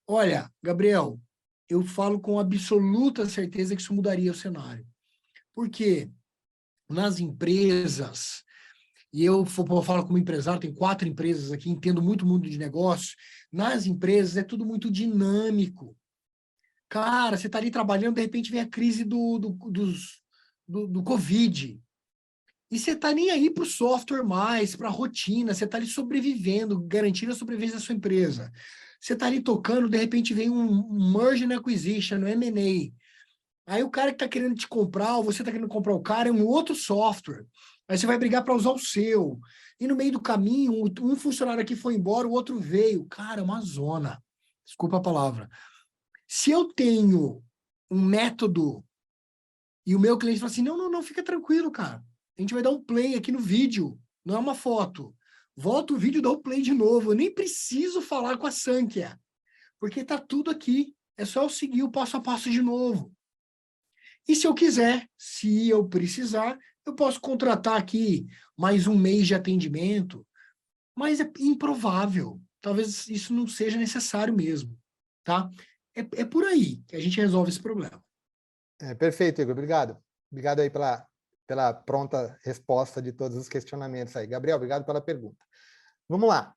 Olha, Gabriel, eu falo com absoluta certeza que isso mudaria o cenário. Porque nas empresas, e eu falo como empresário, tenho 4 empresas aqui, entendo muito o mundo de negócio, nas empresas é tudo muito dinâmico. Cara, você está ali trabalhando, de repente vem a crise do Covid. E você está nem aí para o software mais, para a rotina, você está ali sobrevivendo, garantindo a sobrevivência da sua empresa. Você está ali tocando, de repente vem um merge and acquisition, um M&A. Aí o cara que está querendo te comprar, ou você está querendo comprar o cara, é um outro software. Aí você vai brigar para usar o seu. E no meio do caminho, um funcionário aqui foi embora, o outro veio. Cara, é uma zona. Desculpa a palavra. Se eu tenho um método e o meu cliente fala assim, não, fica tranquilo, cara. A gente vai dar um play aqui no vídeo, não é uma foto. Volta o vídeo e dá o play de novo. Eu nem preciso falar com a Sankhya, porque tá tudo aqui. É só eu seguir o passo a passo de novo. E se eu quiser, se eu precisar, eu posso contratar aqui mais um mês de atendimento, mas é improvável. Talvez isso não seja necessário mesmo, tá? É por aí que a gente resolve esse problema. Perfeito, Igor. Obrigado. Obrigado aí pela pronta resposta de todos os questionamentos aí. Gabriel, obrigado pela pergunta. Vamos lá.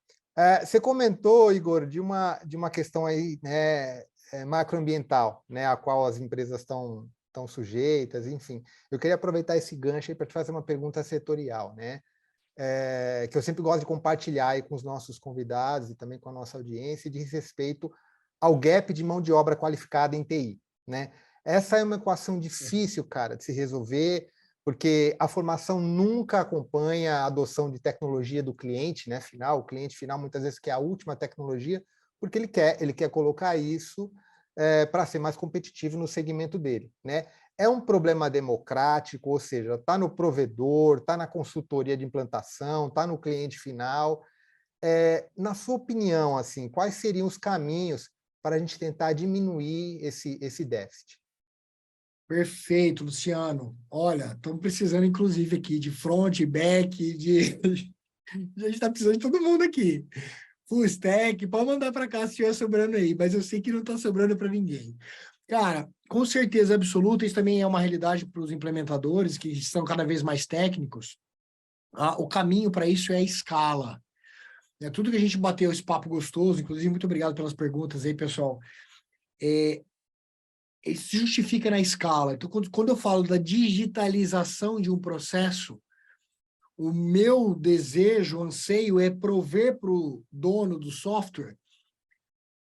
Você comentou, Igor, de uma questão aí, né, macroambiental, né, a qual as empresas estão sujeitas, enfim. Eu queria aproveitar esse gancho aí para te fazer uma pergunta setorial, né? Que eu sempre gosto de compartilhar aí com os nossos convidados e também com a nossa audiência, diz respeito ao gap de mão de obra qualificada em TI, né? Essa é uma equação difícil, cara, de se resolver, porque a formação nunca acompanha a adoção de tecnologia do cliente, né, final. O cliente final muitas vezes quer a última tecnologia, porque ele quer colocar isso para ser mais competitivo no segmento dele, né? É um problema democrático, ou seja, está no provedor, está na consultoria de implantação, está no cliente final. Na sua opinião, assim, quais seriam os caminhos para a gente tentar diminuir esse déficit? Perfeito, Luciano. Olha, estamos precisando, inclusive, aqui de front, back, a gente está precisando de todo mundo aqui. Full stack, pode mandar para cá se estiver sobrando aí, mas eu sei que não está sobrando para ninguém. Cara, com certeza absoluta, isso também é uma realidade para os implementadores, que são cada vez mais técnicos. O caminho para isso é a escala. Tudo que a gente bateu esse papo gostoso, inclusive, muito obrigado pelas perguntas aí, pessoal. Ele se justifica na escala. Então, quando eu falo da digitalização de um processo, o meu desejo, anseio é prover para o dono do software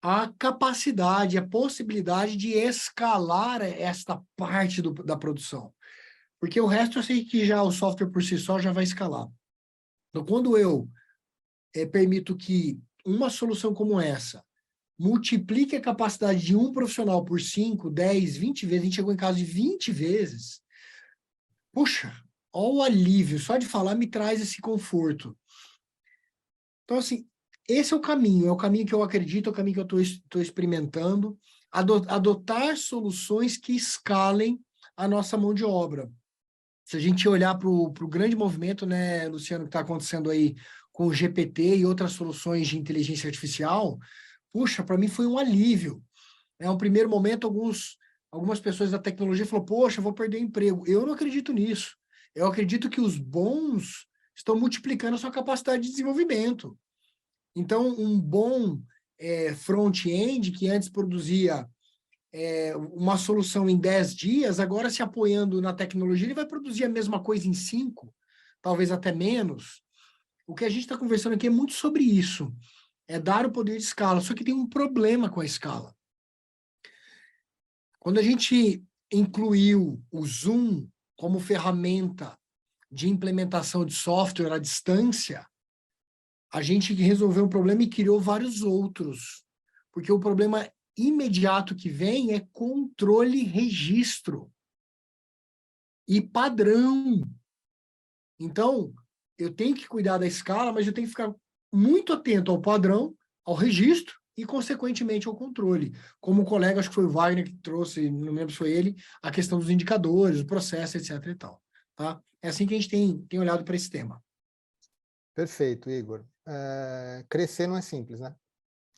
a capacidade, a possibilidade de escalar esta parte da produção. Porque o resto eu sei que já o software por si só já vai escalar. Então, quando eu permito que uma solução como essa multiplique a capacidade de um profissional por 5, 10, 20 vezes, a gente chegou em caso de 20 vezes, puxa, olha o alívio, só de falar me traz esse conforto. Então, assim, esse é o caminho que eu acredito, é o caminho que eu estou experimentando, adotar soluções que escalem a nossa mão de obra. Se a gente olhar para o grande movimento, né, Luciano, que está acontecendo aí com o GPT e outras soluções de inteligência artificial, puxa, para mim foi um alívio. Um primeiro momento, algumas pessoas da tecnologia falaram, poxa, eu vou perder emprego. Eu não acredito nisso. Eu acredito que os bons estão multiplicando a sua capacidade de desenvolvimento. Então, um bom front-end, que antes produzia uma solução em 10 dias, agora se apoiando na tecnologia, ele vai produzir a mesma coisa em 5, talvez até menos. O que a gente está conversando aqui é muito sobre isso. É dar o poder de escala, só que tem um problema com a escala. Quando a gente incluiu o Zoom como ferramenta de implementação de software à distância, a gente resolveu um problema e criou vários outros. Porque o problema imediato que vem é controle, registro e padrão. Então, eu tenho que cuidar da escala, mas eu tenho que ficar muito atento ao padrão, ao registro e, consequentemente, ao controle. Como o colega, acho que foi o Wagner que trouxe, não lembro se foi ele, a questão dos indicadores, o processo, etc. e tal. Tá? É assim que a gente tem olhado para esse tema. Perfeito, Igor. Crescer não é simples, né?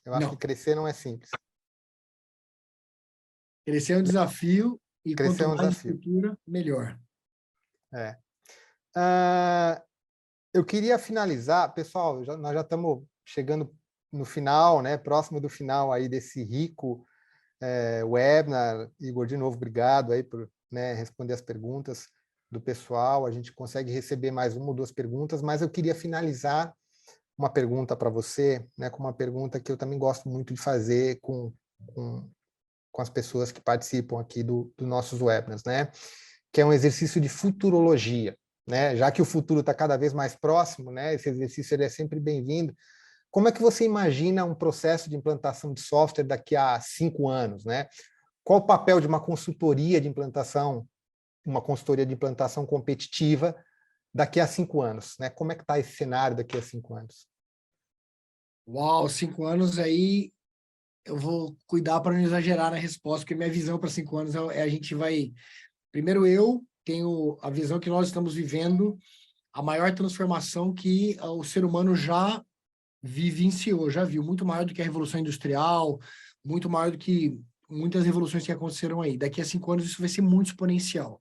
Eu acho que Não. crescer não é simples. Crescer é um desafio e Crescer quanto é um mais desafio. estrutura, melhor. É. Ah, eu queria finalizar, pessoal, nós já estamos chegando no final, né? Próximo do final aí desse rico webinar. Igor, de novo, obrigado aí por, né, responder as perguntas do pessoal. A gente consegue receber mais uma ou duas perguntas, mas eu queria finalizar uma pergunta para você, né, com uma pergunta que eu também gosto muito de fazer com, com as pessoas que participam aqui do nossos webinars, né, que é um exercício de futurologia, né, já que o futuro está cada vez mais próximo, né, esse exercício ele é sempre bem-vindo. Como é que você imagina um processo de implantação de software daqui a 5 anos, né? Qual o papel de uma consultoria de implantação competitiva daqui a 5 anos, né? Como é que está esse cenário daqui a 5 anos? Uau, 5 anos aí, eu vou cuidar para não exagerar na resposta, porque minha visão para 5 anos é a gente vai... Primeiro, eu tenho a visão que nós estamos vivendo a maior transformação que o ser humano já vivenciou, já viu, muito maior do que a Revolução Industrial, muito maior do que muitas revoluções que aconteceram aí. Daqui a 5 anos isso vai ser muito exponencial.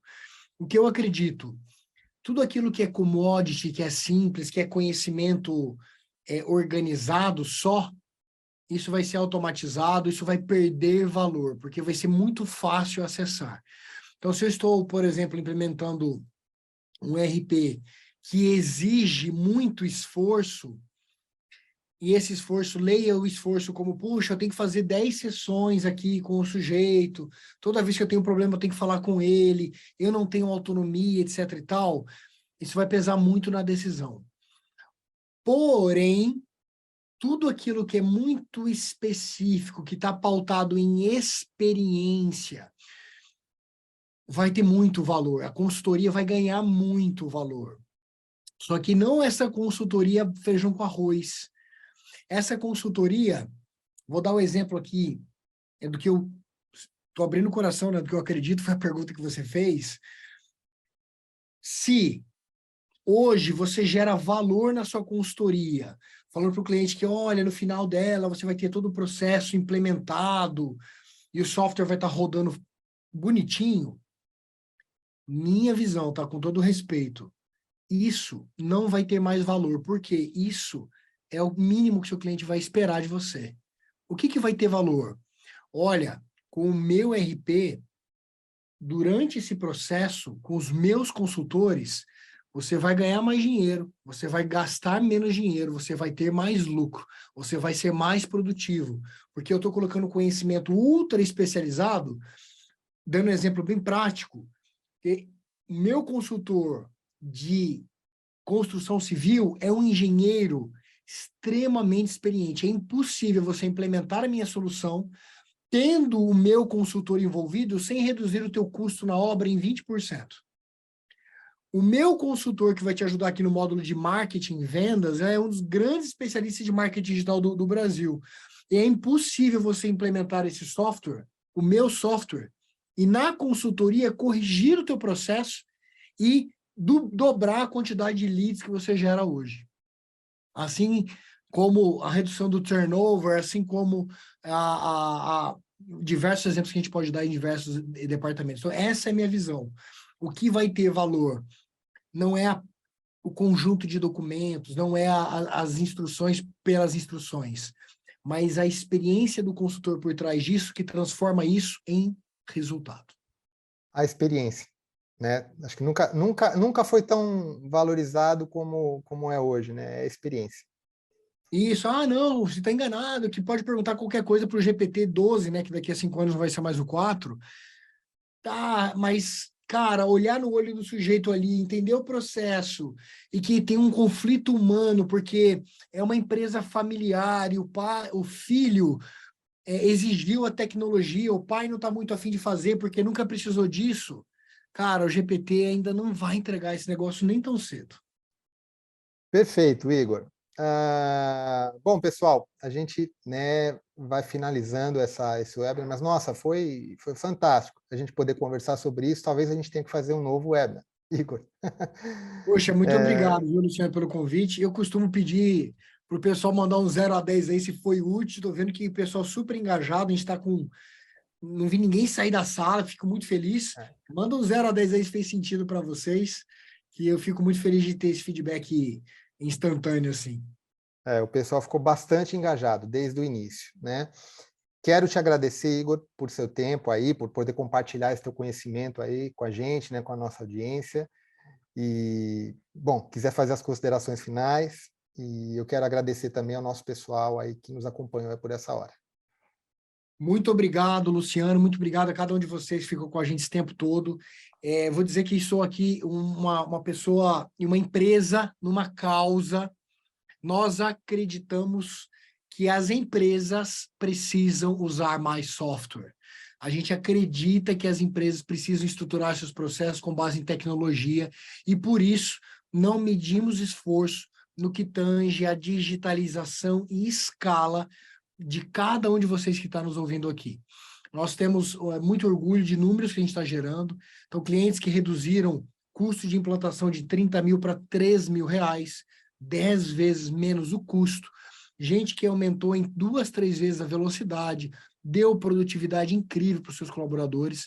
O que eu acredito, tudo aquilo que é commodity, que é simples, que é conhecimento organizado só, isso vai ser automatizado, isso vai perder valor, porque vai ser muito fácil acessar. Então, se eu estou, por exemplo, implementando um RP que exige muito esforço, e esse esforço, leia o esforço como, puxa, eu tenho que fazer 10 sessões aqui com o sujeito, toda vez que eu tenho um problema eu tenho que falar com ele, eu não tenho autonomia, etc e tal, isso vai pesar muito na decisão. Porém, tudo aquilo que é muito específico, que está pautado em experiência, vai ter muito valor, a consultoria vai ganhar muito valor. Só que não essa consultoria feijão com arroz. Essa consultoria, vou dar um exemplo aqui, é do que eu estou abrindo o coração, né, do que eu acredito, foi a pergunta que você fez. Se hoje você gera valor na sua consultoria, falando para o cliente que, olha, no final dela você vai ter todo o processo implementado e o software vai estar rodando bonitinho, minha visão, tá? Com todo respeito, isso não vai ter mais valor, porque isso é o mínimo que seu cliente vai esperar de você. O que vai ter valor? Olha, com o meu RP, durante esse processo, com os meus consultores, você vai ganhar mais dinheiro, você vai gastar menos dinheiro, você vai ter mais lucro, você vai ser mais produtivo, porque eu estou colocando conhecimento ultra especializado, dando um exemplo bem prático, que meu consultor de construção civil é um engenheiro extremamente experiente. É impossível você implementar a minha solução tendo o meu consultor envolvido sem reduzir o teu custo na obra em 20%. O meu consultor que vai te ajudar aqui no módulo de marketing e vendas é um dos grandes especialistas de marketing digital do Brasil. E é impossível você implementar esse software, o meu software, e na consultoria corrigir o teu processo e dobrar a quantidade de leads que você gera hoje. Assim como a redução do turnover, assim como a diversos exemplos que a gente pode dar em diversos departamentos. Então, essa é a minha visão. O que vai ter valor não é o conjunto de documentos, não é as instruções pelas instruções, mas a experiência do consultor por trás disso que transforma isso em resultado. A experiência, né? Acho que nunca foi tão valorizado como é hoje, né? É a experiência. Isso, não, você está enganado, que pode perguntar qualquer coisa para o GPT-12, né, que daqui a 5 anos não vai ser mais o 4. Tá, mas, cara, olhar no olho do sujeito ali, entender o processo e que tem um conflito humano, porque é uma empresa familiar e o filho exigiu a tecnologia, o pai não está muito afim de fazer porque nunca precisou disso. Cara, o GPT ainda não vai entregar esse negócio nem tão cedo. Perfeito, Igor. Bom, pessoal, a gente, né, vai finalizando esse webinar, mas, nossa, foi fantástico a gente poder conversar sobre isso. Talvez a gente tenha que fazer um novo webinar, Igor. Poxa, muito obrigado, viu, Luciano, pelo convite. Eu costumo pedir para o pessoal mandar um 0 a 10 aí, se foi útil. Estou vendo que o pessoal super engajado, a gente está com... Não vi ninguém sair da sala, fico muito feliz. Manda um 0 a 10 aí se fez sentido para vocês, que eu fico muito feliz de ter esse feedback instantâneo, assim. O pessoal ficou bastante engajado desde o início, né? Quero te agradecer, Igor, por seu tempo aí, por poder compartilhar esse teu conhecimento aí com a gente, né, com a nossa audiência. E, bom, quiser fazer as considerações finais, e eu quero agradecer também ao nosso pessoal aí que nos acompanhou aí por essa hora. Muito obrigado, Luciano. Muito obrigado a cada um de vocês que ficou com a gente esse tempo todo. Vou dizer que sou aqui uma pessoa e uma empresa numa causa. Nós acreditamos que as empresas precisam usar mais software. A gente acredita que as empresas precisam estruturar seus processos com base em tecnologia e, por isso, não medimos esforço no que tange a digitalização e escala de cada um de vocês que está nos ouvindo aqui. Nós temos muito orgulho de números que a gente está gerando. Então, clientes que reduziram custo de implantação de 30 mil para 3 mil reais, 10 vezes menos o custo. Gente que aumentou em 2, 3 vezes a velocidade, deu produtividade incrível para os seus colaboradores.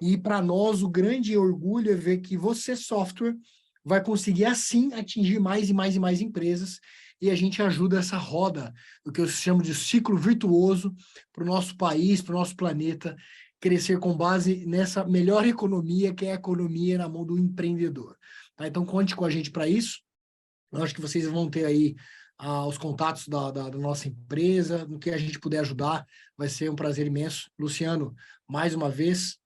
E para nós, o grande orgulho é ver que você, software, vai conseguir assim atingir mais e mais e mais empresas, e a gente ajuda essa roda, o que eu chamo de ciclo virtuoso, para o nosso país, para o nosso planeta, crescer com base nessa melhor economia, que é a economia na mão do empreendedor. Tá? Então, conte com a gente para isso. Eu acho que vocês vão ter aí os contatos da nossa empresa, no que a gente puder ajudar, vai ser um prazer imenso. Luciano, mais uma vez,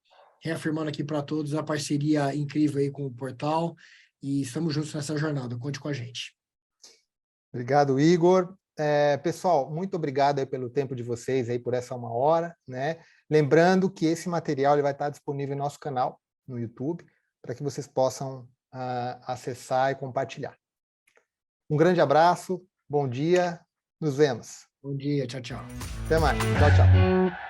reafirmando aqui para todos a parceria incrível aí com o portal, e estamos juntos nessa jornada, conte com a gente. Obrigado, Igor. Pessoal, muito obrigado aí pelo tempo de vocês aí por essa 1 hora, né? Lembrando que esse material ele vai estar disponível em nosso canal no YouTube, para que vocês possam acessar e compartilhar. Um grande abraço, bom dia, nos vemos. Bom dia, tchau, tchau. Até mais, tchau, tchau.